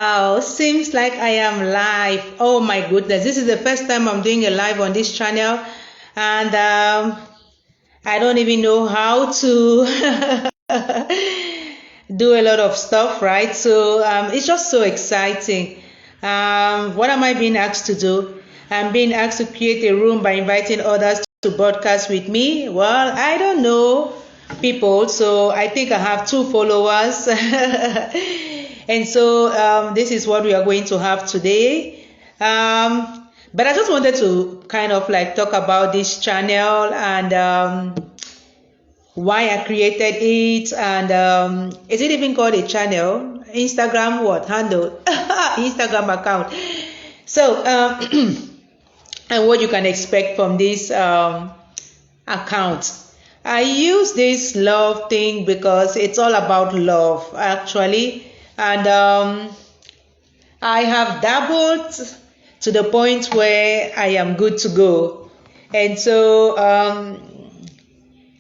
Wow, seems like I am live. Oh my goodness, this is the first time I'm doing a live on this channel, and I don't even know how to do a lot of stuff, right? So it's just so exciting. What am I being asked to do? I'm being asked to create a room by inviting others to broadcast with me. Well, I don't know people, so I think I have two followers. And so this is what we are going to have today. But I just wanted to kind of like talk about this channel and why I created it, and is it even called a channel? Instagram what handle? Instagram account. So and what you can expect from this account. I use this love thing because it's all about love actually, and I have dabbled to the point where I am good to go, and so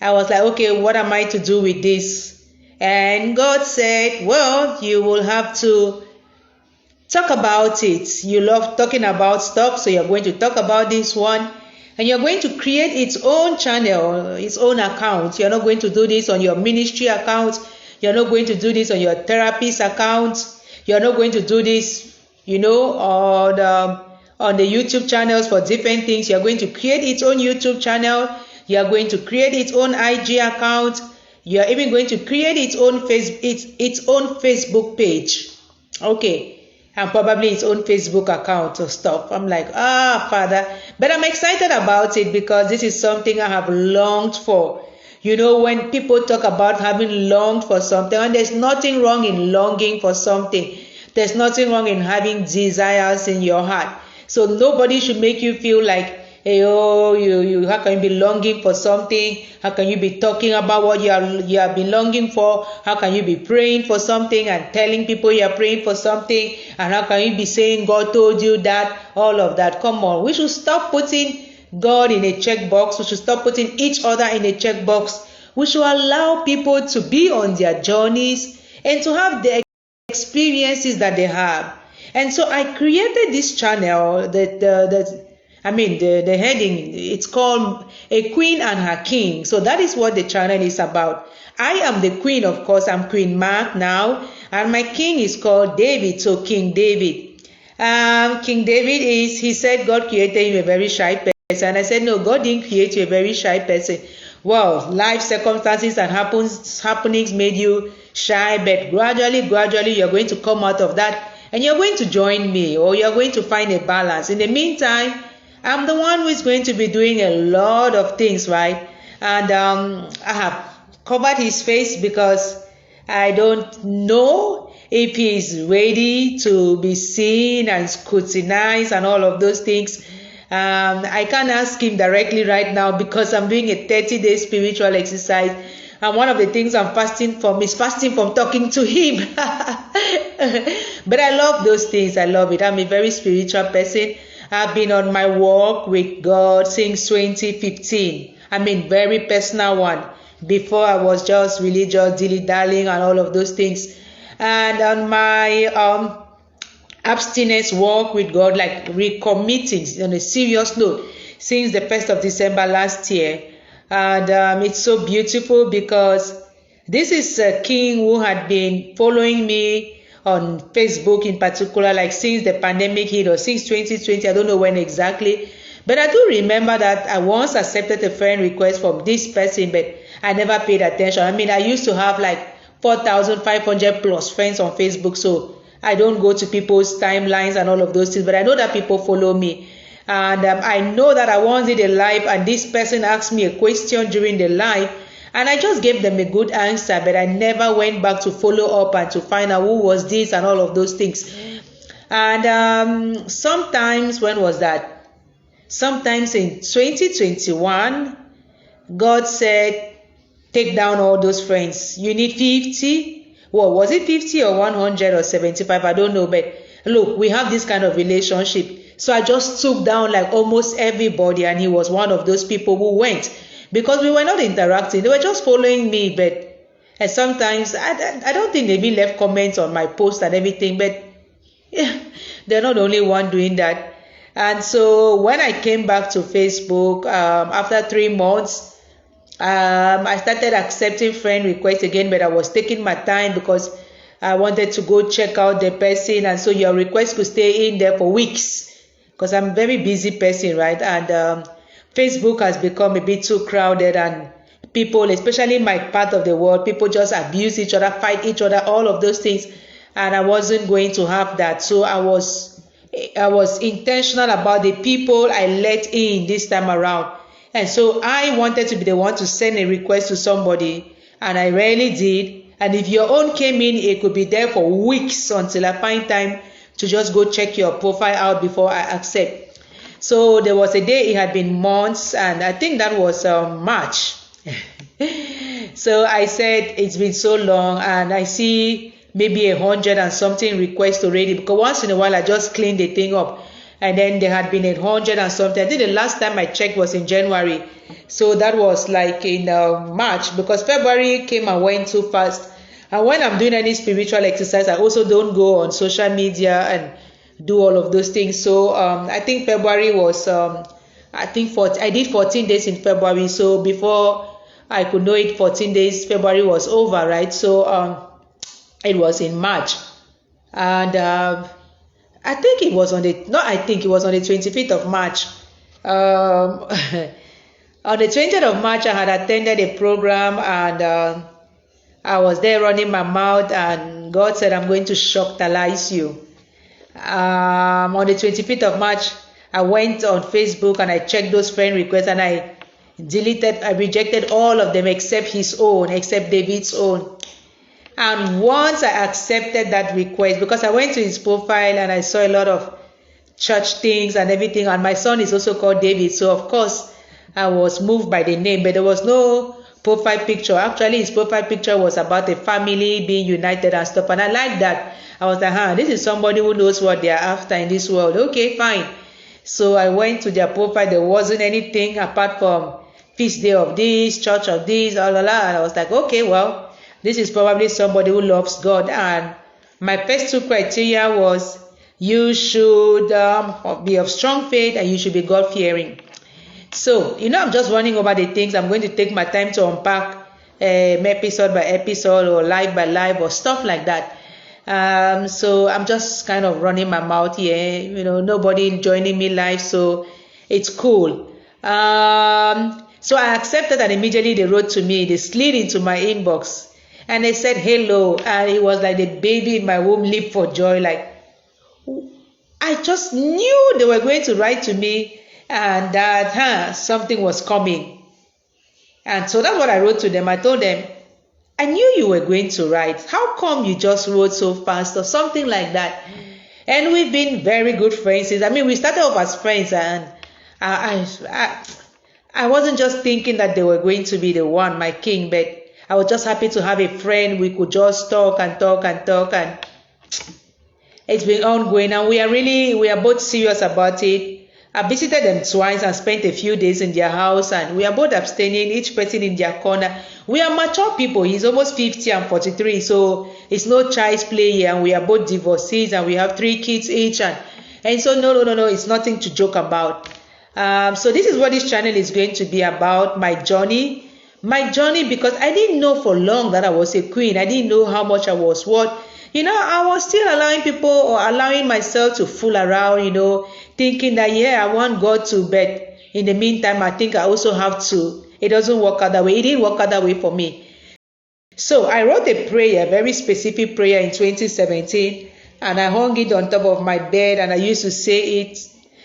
I was like, okay, what am I to do with this? And God said, well, you will have to talk about it. You love talking about stuff, so you're going to talk about this one. And you're going to create its own channel, its own account. You're not going to do this on your ministry account. You're not going to do this on your therapist account. You're not going to do this, on the YouTube channels for different things. You're going to create its own YouTube channel. You're going to create its own IG account. You're even going to create its own Facebook page. Okay. And probably its own Facebook account or stuff. I'm like, Father. But I'm excited about it because this is something I have longed for. When people talk about having longed for something, and there's nothing wrong in longing for something. There's nothing wrong in having desires in your heart. So nobody should make you feel like, hey, how can you be longing for something? How can you be talking about what you have been longing for? How can you be praying for something and telling people you are praying for something? And how can you be saying God told you that? All of that. Come on, we should stop putting God in a checkbox. We should stop putting each other in a checkbox. We should allow people to be on their journeys and to have the experiences that they have. And so I created this channel the heading, it's called A Queen and Her King. So that is what the channel is about. I am the queen, of course. I'm Queen Mark now. And my king is called David. So King David. King David he said God created him a very shy person. And I said, no, God didn't create you a very shy person. Well, life circumstances and happenings made you shy. But gradually, you're going to come out of that. And you're going to join me, or you're going to find a balance. In the meantime, I'm the one who is going to be doing a lot of things, right? And I have covered his face because I don't know if he is ready to be seen and scrutinized and all of those things. I can't ask him directly right now because I'm doing a 30-day spiritual exercise. And one of the things I'm fasting from is fasting from talking to him. But I love those things. I love it. I'm a very spiritual person. I've been on my walk with God since 2015. Very personal one. Before I was just religious, dilly-dallying and all of those things. And on my abstinence walk with God, like recommitting on a serious note, since the 1st of December last year. And it's so beautiful because this is a king who had been following me on Facebook in particular, like since the pandemic hit or since 2020, I don't know when exactly. But I do remember that I once accepted a friend request from this person, but I never paid attention. I used to have like 4,500 plus friends on Facebook, so I don't go to people's timelines and all of those things, but I know that people follow me. And I know that I once did a live and this person asked me a question during the live and I just gave them a good answer, but I never went back to follow up and to find out who was this and all of those things. And sometimes, when was that? Sometimes in 2021, God said, take down all those friends. You need 50. Well, was it 50 or 100 or 75? I don't know. But look, we have this kind of relationship. So I just took down like almost everybody, and he was one of those people who went because we were not interacting. They were just following me. But and sometimes I don't think they even left comments on my post and everything. But They're not the only one doing that. And so when I came back to Facebook after 3 months, I started accepting friend requests again, but I was taking my time because I wanted to go check out the person. And so your request could stay in there for weeks because I'm a very busy person, right? And Facebook has become a bit too crowded, and people, especially in my part of the world, people just abuse each other, fight each other, all of those things. And I wasn't going to have that. So I was intentional about the people I let in this time around. And so I wanted to be the one to send a request to somebody, and I rarely did. And if your own came in, it could be there for weeks until I find time to just go check your profile out before I accept. So there was a day, it had been months, and I think that was March. So I said, it's been so long, and I see maybe 100 and something requests already, because once in a while I just clean the thing up, and then there had been 100 and something. I think the last time I checked was in January, so that was like in March, because February came and went too fast. And when I'm doing any spiritual exercise, I also don't go on social media and do all of those things. So I think February was I did 14 days in February, so before I could know it, 14 days, February was over, right? So it was in March, and I think it was on the 25th of March. On the 20th of March, I had attended a program, and I was there running my mouth, and God said, I'm going to shocktalize you. On the 25th of March, I went on Facebook and I checked those friend requests, and I rejected all of them except David's own. And once I accepted that request, because I went to his profile and I saw a lot of church things and everything, and my son is also called David, so of course I was moved by the name, but there was no profile picture. Actually, his profile picture was about a family being united and stuff, and I like that. I was like, this is somebody who knows what they are after in this world. Okay, fine. So I went to their profile. There wasn't anything apart from feast day of this, church of this, and I was like, okay, well, this is probably somebody who loves God. And my first two criteria was, you should be of strong faith, and you should be God-fearing. So, I'm just running over the things. I'm going to take my time to unpack episode by episode or live by live or stuff like that. So I'm just kind of running my mouth here. Nobody joining me live, so it's cool. So I accepted, and immediately they wrote to me. They slid into my inbox. And they said hello, and it was like the baby in my womb leaped for joy. Like, I just knew they were going to write to me, and that something was coming. And so that's what I wrote to them. I told them, I knew you were going to write. How come you just wrote so fast, or something like that? And we've been very good friends. I mean, we started off as friends, and I wasn't just thinking that they were going to be the one, my king, but I was just happy to have a friend. We could just talk, and it's been ongoing, and we are both serious about it. I visited them twice and spent a few days in their house, and we are both abstaining, each person in their corner. We are mature people. He's almost 50 and 43, so it's no child's play here, and we are both divorcees, and we have 3 kids each, and so no, it's nothing to joke about. So this is what this channel is going to be about, my journey, because I didn't know for long that I was a queen. I didn't know how much I was worth. I was still allowing people, or allowing myself to fool around, thinking that, I want God to, but in the meantime, I think I also have to. It doesn't work out that way. It didn't work out that way for me. So I wrote a prayer, a very specific prayer in 2017, and I hung it on top of my bed, and I used to say it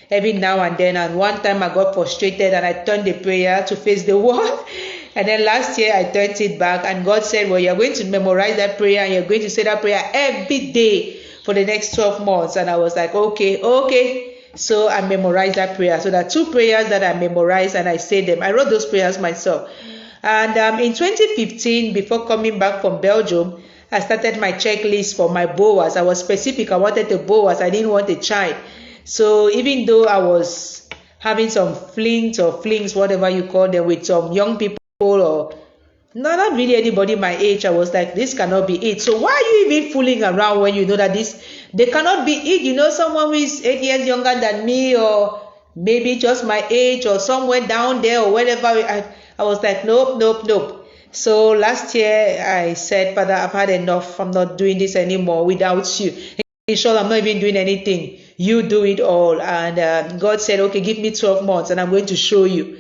every now and then. And one time I got frustrated, and I turned the prayer to face the wall. And then last year I turned it back, and God said, well, you're going to memorize that prayer, and you're going to say that prayer every day for the next 12 months. And I was like, okay. So I memorized that prayer. So there are 2 prayers that I memorized, and I said them. I wrote those prayers myself. And in 2015, before coming back from Belgium, I started my checklist for my boas. I was specific. I wanted a boas. I didn't want a child. So even though I was having some flings, whatever you call them, with some young people, or not really anybody my age, I was like, this cannot be it. So why are you even fooling around when you know that They cannot be it. Someone who is 8 years younger than me, or maybe just my age, or somewhere down there, or whatever. I was like, nope, nope, nope. So last year I said, Father, I've had enough. I'm not doing this anymore without you. In short, I'm not even doing anything. You do it all. And God said, okay, give me 12 months and I'm going to show you.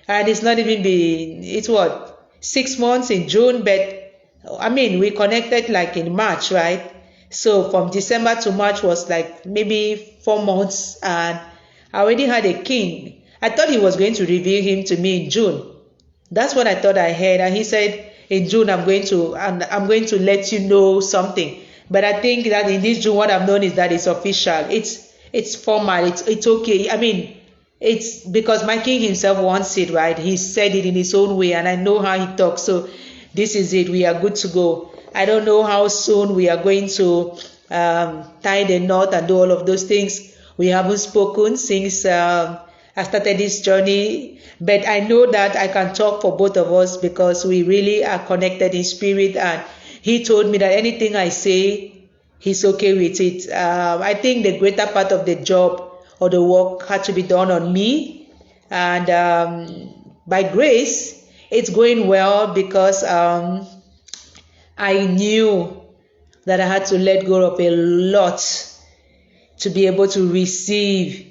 And it's not even been, it's what, 6 months in June, but I mean, we connected like in March, right? So from December to March was like maybe 4 months, and I already had a king. I thought he was going to reveal him to me in June. That's what I thought I heard. And he said, in June, I'm going to let you know something. But I think that in this June, what I've known is that it's official. It's formal. It's okay. I mean, it's because my king himself wants it, right? He said it in his own way, and I know how he talks. So this is it. We are good to go. I don't know how soon we are going to tie the knot and do all of those things. We haven't spoken since I started this journey, but I know that I can talk for both of us because we really are connected in spirit, and he told me that anything I say, he's okay with it. I think the greater part of the job or the work had to be done on me, and by grace, it's going well because I knew that I had to let go of a lot to be able to receive.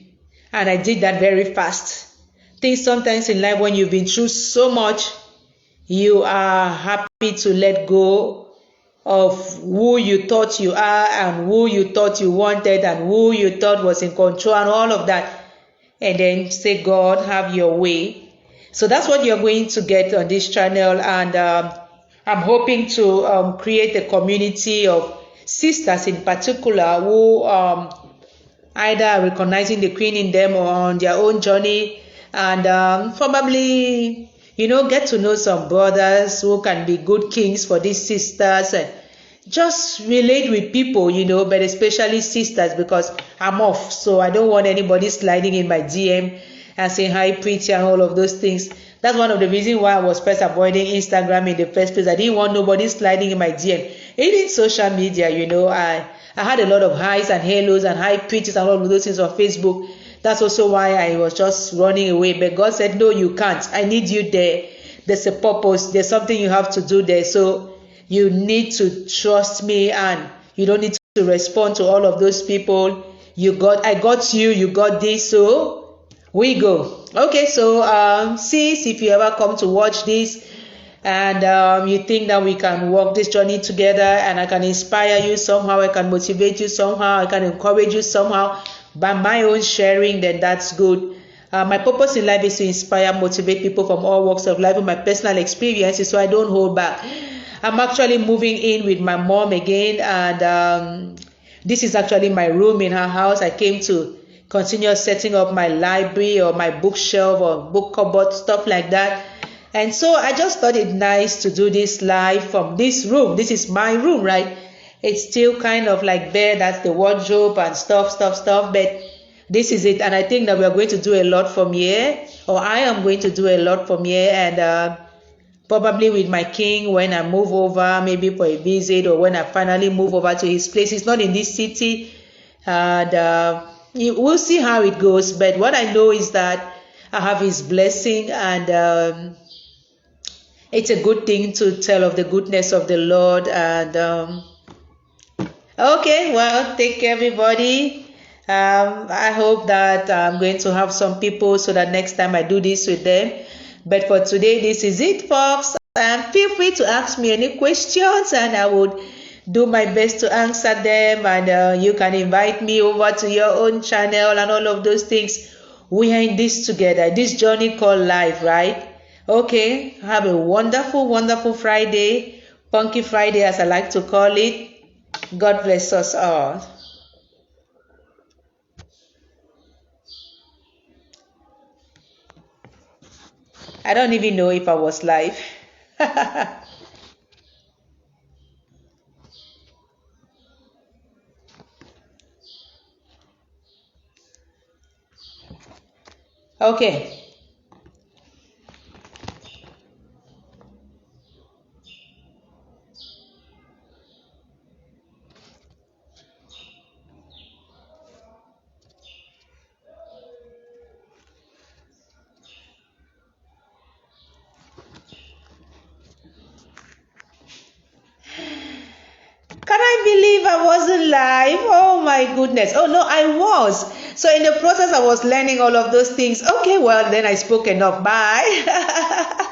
And I did that very fast. I think sometimes in life when you've been through so much, you are happy to let go of who you thought you are and who you thought you wanted and who you thought was in control and all of that. And then say, God, have your way. So that's what you're going to get on this channel. And I'm hoping to create a community of sisters in particular who either recognizing the queen in them or on their own journey, and probably, get to know some brothers who can be good kings for these sisters, and just relate with people, but especially sisters, because I'm off. So I don't want anybody sliding in my DM and saying hi, pretty, and all of those things. That's one of the reasons why I was first avoiding Instagram in the first place. I didn't want nobody sliding in my DM. Even social media, I had a lot of highs and halos and high pitches and all of those things on Facebook. That's also why I was just running away. But God said, no, you can't. I need you there. There's a purpose. There's something you have to do there. So you need to trust me, and you don't need to respond to all of those people. I got you, you got this. So we go. Okay, so sis, if you ever come to watch this, and you think that we can walk this journey together, and I can inspire you somehow, I can motivate you somehow, I can encourage you somehow by my own sharing, then that's good. My purpose in life is to inspire, motivate people from all walks of life with my personal experiences, so I don't hold back. I'm actually moving in with my mom again, and this is actually my room in her house. I came to continue setting up my library or my bookshelf or book cupboard, stuff like that. And so I just thought it nice to do this live from this room. This is my room, right? It's still kind of like there. That's the wardrobe and stuff. But this is it. And I think that we are going to do a lot from here. Or I am going to do a lot from here. And probably with my king when I move over, maybe for a visit, or when I finally move over to his place. It's not in this city. And we'll see how it goes. But what I know is that I have his blessing, and it's a good thing to tell of the goodness of the Lord. And okay, well, take care, everybody. I hope that I'm going to have some people so that next time I do this with them. But for today, this is it, folks. And feel free to ask me any questions, and I would do my best to answer them. And you can invite me over to your own channel and all of those things. We are in this together, this journey called life, right? Okay, have a wonderful, wonderful Friday, Funky Friday as I like to call it. God bless us all. I don't even know if I was live. Okay. I believe I wasn't live. Oh my goodness. Oh no, I was. So in the process, I was learning all of those things. Okay, well, then I spoke enough. Bye.